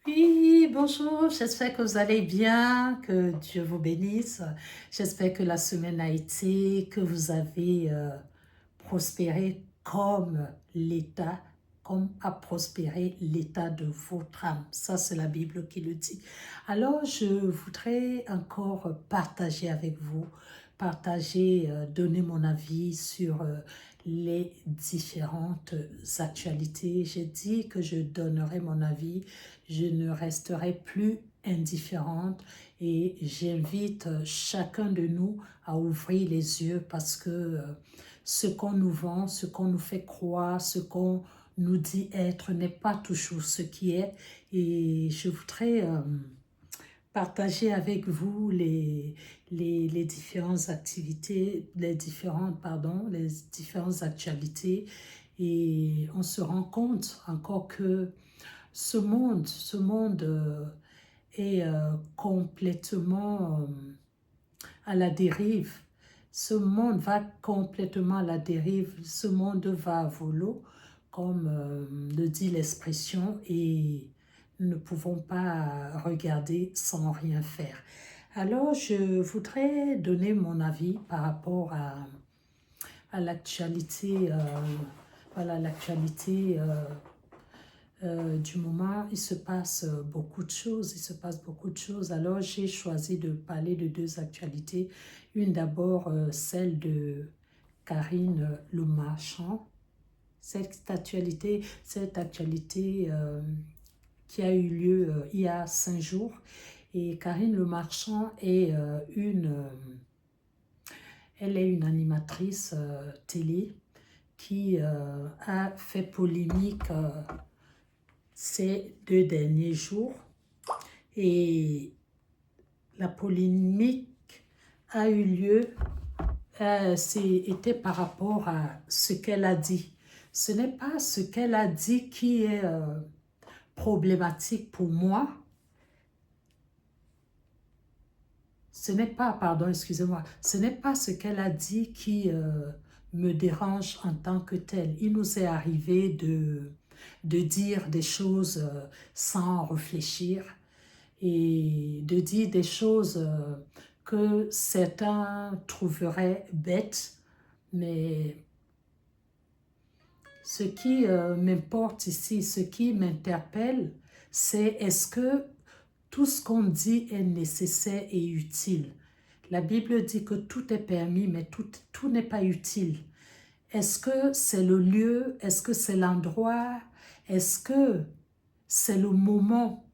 Oui, bonjour, j'espère que vous allez bien, que Dieu vous bénisse. J'espère que la semaine a été, que vous avez prospéré comme l'État, comme a prospéré l'état de votre âme. Ça, c'est la Bible qui le dit. Alors, je voudrais encore partager avec vous, donner mon avis sur les différentes actualités. J'ai dit que je donnerai mon avis, je ne resterai plus indifférente et j'invite chacun de nous à ouvrir les yeux parce que ce qu'on nous vend, ce qu'on nous fait croire, ce qu'on nous dit être n'est pas toujours ce qui est. Et je voudrais partager avec vous les différentes activités, les différentes actualités. Et on se rend compte encore que ce monde est complètement à la dérive. Ce monde va complètement à la dérive. Ce monde va à volo, comme le dit l'expression, et nous ne pouvons pas regarder sans rien faire. Alors, je voudrais donner mon avis par rapport à l'actualité, voilà, l'actualité du moment. Il se passe beaucoup de choses, Alors, j'ai choisi de parler de deux actualités. Une d'abord, celle de Karine Le Marchand. Cette actualité qui a eu lieu il y a 5 jours. Et Karine Le Marchand est elle est une animatrice télé qui a fait polémique ces 2 derniers jours. Et la polémique a eu lieu, c'était par rapport à ce qu'elle a dit. Ce n'est pas ce qu'elle a dit qui est problématique pour moi. Ce n'est pas, pardon, excusez-moi, ce n'est pas ce qu'elle a dit qui me dérange en tant que tel. Il nous est arrivé de dire des choses sans réfléchir et de dire des choses que certains trouveraient bêtes, mais ce qui m'importe ici, ce qui m'interpelle, c'est est-ce que tout ce qu'on dit est nécessaire et utile. La Bible dit que tout est permis, mais tout n'est pas utile. Est-ce que c'est le lieu? Est-ce que c'est l'endroit? Est-ce que c'est le moment?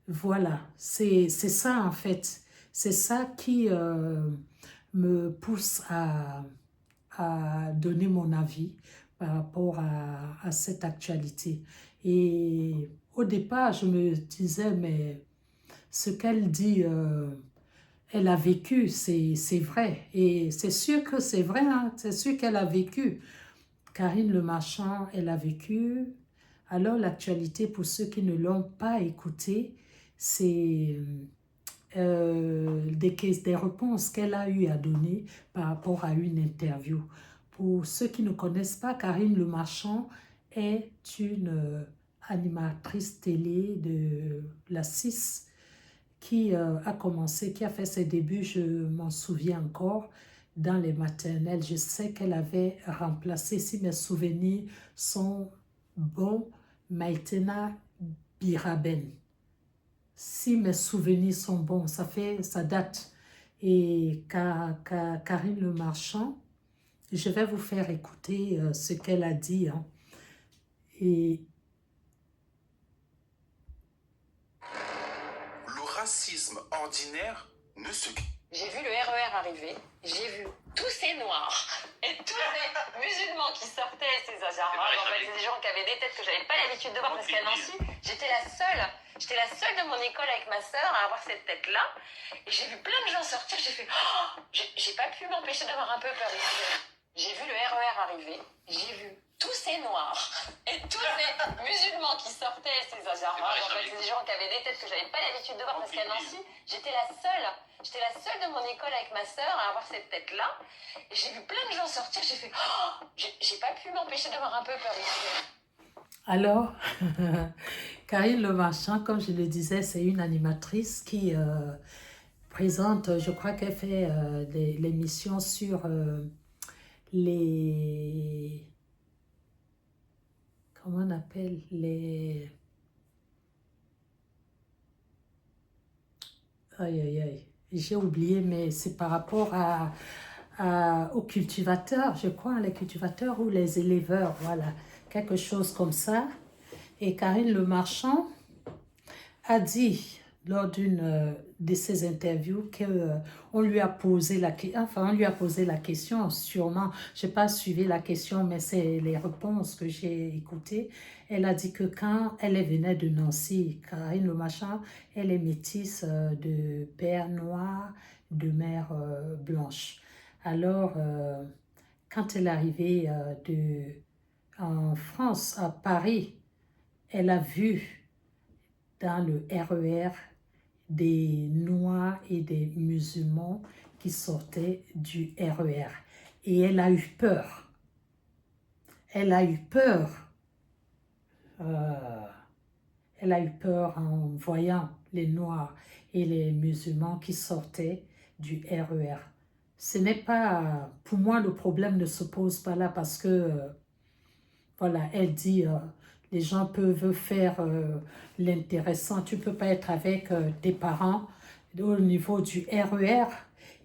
Voilà, c'est ça en fait. C'est ça qui me pousse à donner mon avis par rapport à cette actualité. Et au départ, je me disais, mais ce qu'elle dit, elle a vécu, c'est vrai. Et c'est sûr que c'est vrai, hein, c'est sûr qu'elle a vécu. Karine Le Marchand, elle a vécu. Alors l'actualité, pour ceux qui ne l'ont pas écouté, c'est des réponses qu'elle a eu à donner par rapport à une interview. Pour ceux qui ne connaissent pas, Karine Le Marchand est une animatrice télé de la 6 qui a commencé, qui a fait ses débuts, je m'en souviens encore, dans les maternelles. Je sais qu'elle avait remplacé, si mes souvenirs sont bons, Maïtena Biraben. Si mes souvenirs sont bons, ça date. Et Karine Le Marchand, je vais vous faire écouter ce qu'elle a dit. Hein. Et le racisme ordinaire ne se... J'ai vu le RER arriver, j'ai vu tous ces noirs et tous ces musulmans qui sortaient, ces arabes, en fait, des gens qui avaient des têtes que j'avais pas l'habitude de voir parce qu'à Nancy, j'étais la seule de mon école avec ma sœur à avoir cette tête-là. Et j'ai vu plein de gens sortir, j'ai fait, oh, j'ai pas pu m'empêcher d'avoir un peu peur. J'ai vu le RER arriver, j'ai vu tous ces noirs et tous ces musulmans qui sortaient, ces arabes, en fait, des gens qui avaient des têtes que j'avais pas l'habitude de voir parce qu'à Nancy, j'étais la seule de mon école avec ma sœur à avoir cette tête-là. Et j'ai vu plein de gens sortir, j'ai fait, oh, j'ai pas pu m'empêcher d'avoir un peu peur. Alors, Karine Le Marchand, comme je le disais, c'est une animatrice qui présente, je crois qu'elle fait l'émission sur les, comment on appelle, les, aïe aïe aïe, j'ai oublié, mais c'est par rapport aux cultivateurs, je crois, les cultivateurs ou les éleveurs, voilà, quelque chose comme ça. Et Karine Le Marchand a dit lors d'une de ses interviews que on lui a posé on lui a posé la question, sûrement, je n'ai pas suivi la question, mais c'est les réponses que j'ai écoutées. Elle a dit que quand elle venait de Nancy, Karine Le Marchand, elle est métisse de père noir, de mère blanche. Alors, quand elle est arrivée en France, à Paris, elle a vu dans le RER des Noirs et des musulmans qui sortaient du RER. Et elle a eu peur. Elle a eu peur. Euh, Elle a eu peur en voyant les Noirs et les musulmans qui sortaient du RER. Ce n'est pas, pour moi, le problème ne se pose pas là parce que voilà, elle dit, les gens peuvent faire l'intéressant. Tu ne peux pas être avec tes parents au niveau du RER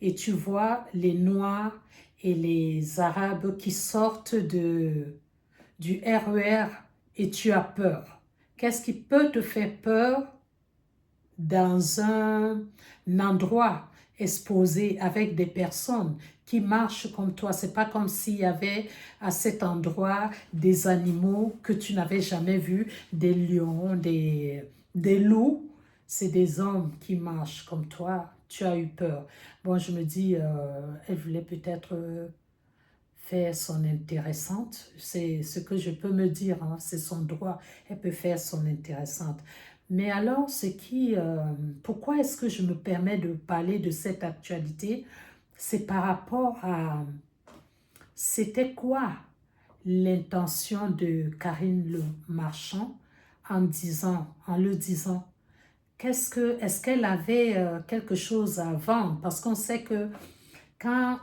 et tu vois les Noirs et les Arabes qui sortent du RER et tu as peur. Qu'est-ce qui peut te faire peur dans un endroit exposé avec des personnes qui marchent comme toi? C'est pas comme s'il y avait à cet endroit des animaux que tu n'avais jamais vus, des lions, des loups. C'est des hommes qui marchent comme toi. Tu as eu peur. Bon, je me dis, elle voulait peut-être faire son intéressante. C'est ce que je peux me dire, hein, c'est son droit. Elle peut faire son intéressante. Mais alors, pourquoi est-ce que je me permets de parler de cette actualité? C'est par rapport à, c'était quoi l'intention de Karine Le Marchand en le disant, est-ce qu'elle avait quelque chose à vendre? Parce qu'on sait que quand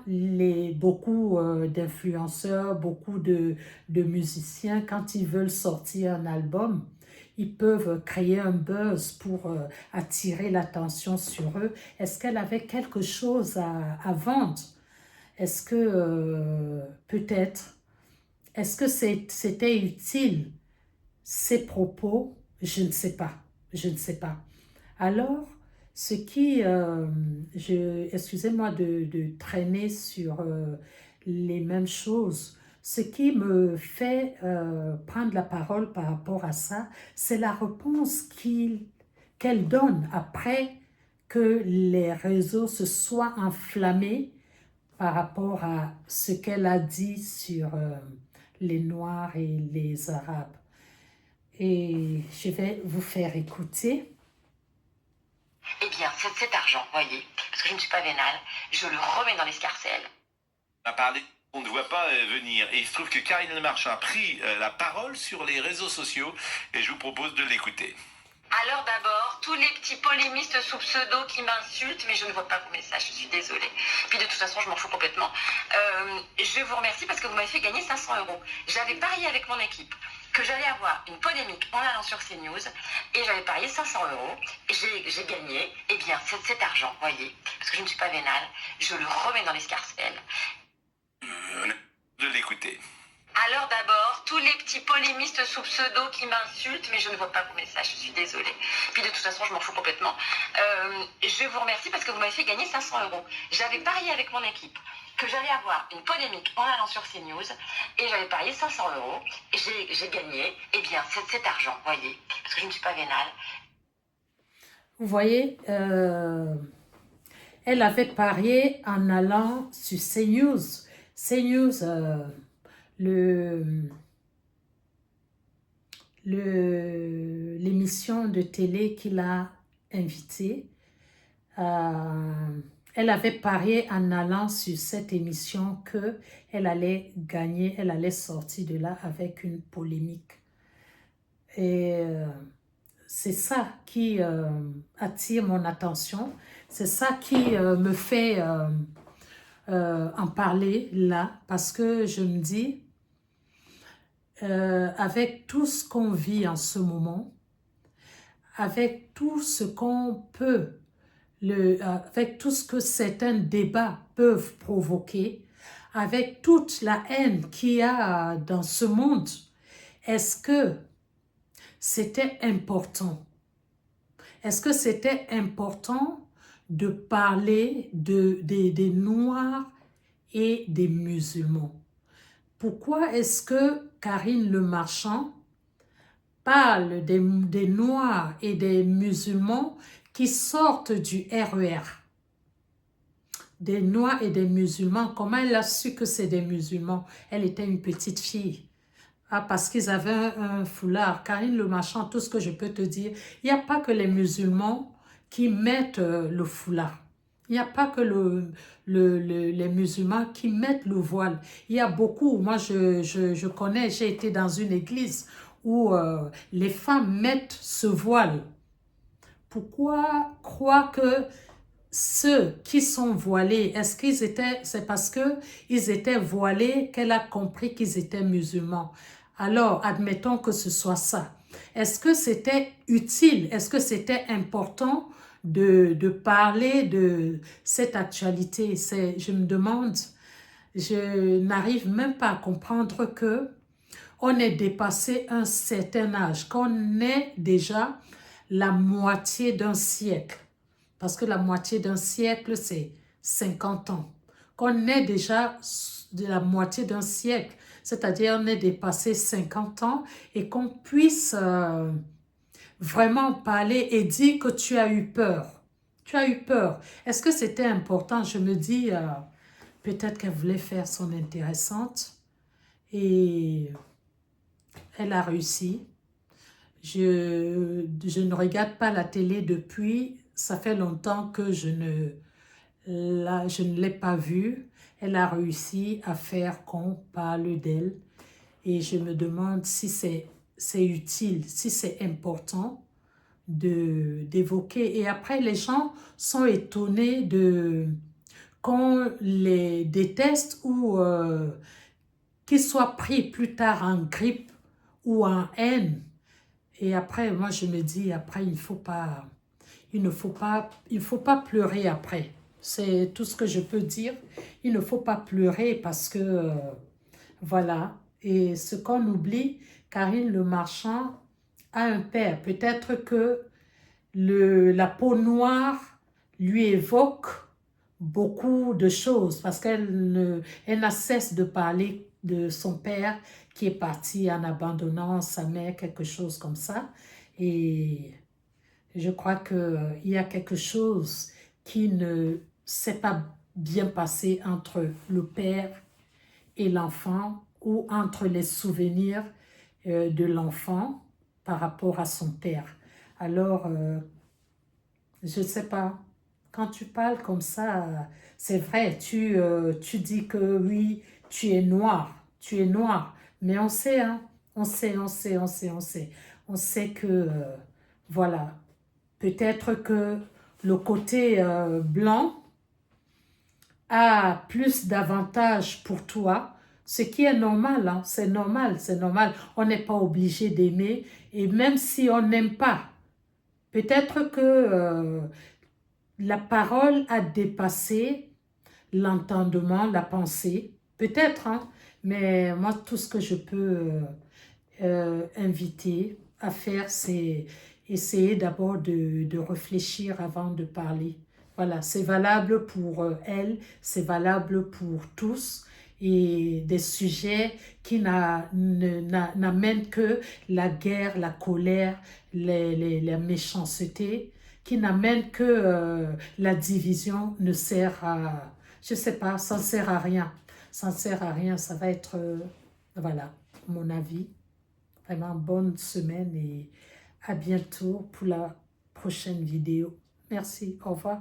beaucoup d'influenceurs, beaucoup de musiciens, quand ils veulent sortir un album, ils peuvent créer un buzz pour attirer l'attention sur eux. Est-ce qu'elle avait quelque chose à vendre? Est-ce que peut-être, est-ce que c'était utile, ces propos? Je ne sais pas. Je ne sais pas. Alors, ce qui, excusez-moi de traîner sur les mêmes choses, ce qui me fait prendre la parole par rapport à ça, c'est la réponse qu'elle donne après que les réseaux se soient enflammés par rapport à ce qu'elle a dit sur les Noirs et les Arabes. Et je vais vous faire écouter. Eh bien, cet argent, voyez, parce que je ne suis pas vénale, je le remets dans l'escarcelle. On a parlé, on ne voit pas venir. Et il se trouve que Karine Le Marchand a pris la parole sur les réseaux sociaux et je vous propose de l'écouter. Alors d'abord, tous les petits polémistes sous pseudo qui m'insultent, mais je ne vois pas vos messages, je suis désolée. Puis de toute façon, je m'en fous complètement. Je vous remercie parce que vous m'avez fait gagner 500 euros. J'avais parié avec mon équipe que j'allais avoir une polémique en allant sur CNews et j'avais parié 500 euros. J'ai gagné. Eh bien, cet argent, voyez, parce que je ne suis pas vénale, je le remets dans l'escarcelle. De l'écouter. Alors d'abord, tous les petits polémistes sous pseudo qui m'insultent, mais je ne vois pas vos messages, je suis désolée. Puis de toute façon, je m'en fous complètement. Je vous remercie parce que vous m'avez fait gagner 500 euros. J'avais parié avec mon équipe que j'allais avoir une polémique en allant sur CNews et j'avais parié 500 euros. J'ai gagné. Eh bien, cet argent, voyez, parce que je ne suis pas vénale. Vous voyez, elle avait parié en allant sur CNews. CNews, l'émission de télé qu'il a invitée. Elle avait parié en allant sur cette émission qu'elle allait gagner, elle allait sortir de là avec une polémique. Et c'est ça qui attire mon attention. C'est ça qui me fait en parler là. Parce que je me dis, avec tout ce qu'on vit en ce moment, avec tout ce qu'on peut, avec tout ce que certains débats peuvent provoquer, avec toute la haine qu'il y a dans ce monde, est-ce que c'était important? Est-ce que c'était important de parler des Noirs et des musulmans? Pourquoi est-ce que Karine Le Marchand parle des Noirs et des musulmans qui sortent du RER? Des Noirs et des musulmans, comment elle a su que c'est des musulmans? Elle était une petite fille. Ah, parce qu'ils avaient un foulard. Karine Le Marchand, tout ce que je peux te dire, il n'y a pas que les musulmans qui mettent le foulard. Il n'y a pas que les musulmans qui mettent le voile. Il y a beaucoup, moi je connais, j'ai été dans une église où les femmes mettent ce voile. Pourquoi croire que ceux qui sont voilés, est-ce qu'ils étaient, c'est parce que ils étaient voilés qu'elle a compris qu'ils étaient musulmans? Alors, admettons que ce soit ça. Est-ce que c'était utile? Est-ce que c'était important de parler de cette actualité? Je me demande, je n'arrive même pas à comprendre que on ait dépassé un certain âge, qu'on ait déjà la moitié d'un siècle. Parce que la moitié d'un siècle, c'est 50 ans. Qu'on ait déjà de la moitié d'un siècle, c'est-à-dire on ait dépassé 50 ans et qu'on puisse vraiment parler et dire que tu as eu peur. Tu as eu peur. Est-ce que c'était important? Je me dis, peut-être qu'elle voulait faire son intéressante et elle a réussi. Je ne regarde pas la télé depuis, ça fait longtemps que je ne l'ai pas vue. Elle a réussi à faire qu'on parle d'elle et je me demande si c'est utile, si c'est important d'évoquer. Et après, les gens sont étonnés qu'on les déteste ou qu'ils soient pris plus tard en grippe ou en haine. Et après, moi, je me dis, après, il ne faut pas pleurer après. C'est tout ce que je peux dire. Il ne faut pas pleurer parce que, voilà. Et ce qu'on oublie, Karine Le Marchand a un père. Peut-être que la peau noire lui évoque beaucoup de choses parce qu'elle n'a cesse de parler de son père qui est parti en abandonnant sa mère, quelque chose comme ça. Et je crois qu'il y a quelque chose qui ne s'est pas bien passé entre le père et l'enfant ou entre les souvenirs de l'enfant par rapport à son père. Alors, je ne sais pas, quand tu parles comme ça, c'est vrai, tu dis que oui, tu es noir, mais on sait, hein, on sait. On sait que, voilà, peut-être que le côté blanc a plus d'avantages pour toi, ce qui est normal, hein, c'est normal. On n'est pas obligé d'aimer, et même si on n'aime pas, peut-être que la parole a dépassé l'entendement, la pensée, peut-être, hein, mais moi, tout ce que je peux inviter à faire, c'est essayer d'abord de réfléchir avant de parler. Voilà, c'est valable pour elle, c'est valable pour tous, et des sujets qui n'amènent que la guerre, la colère, la méchanceté, qui n'amènent que la division ne sert à, je sais pas, ça ne sert à rien. Ça ne sert à rien, ça va être, voilà, mon avis. Vraiment bonne semaine et à bientôt pour la prochaine vidéo. Merci, au revoir.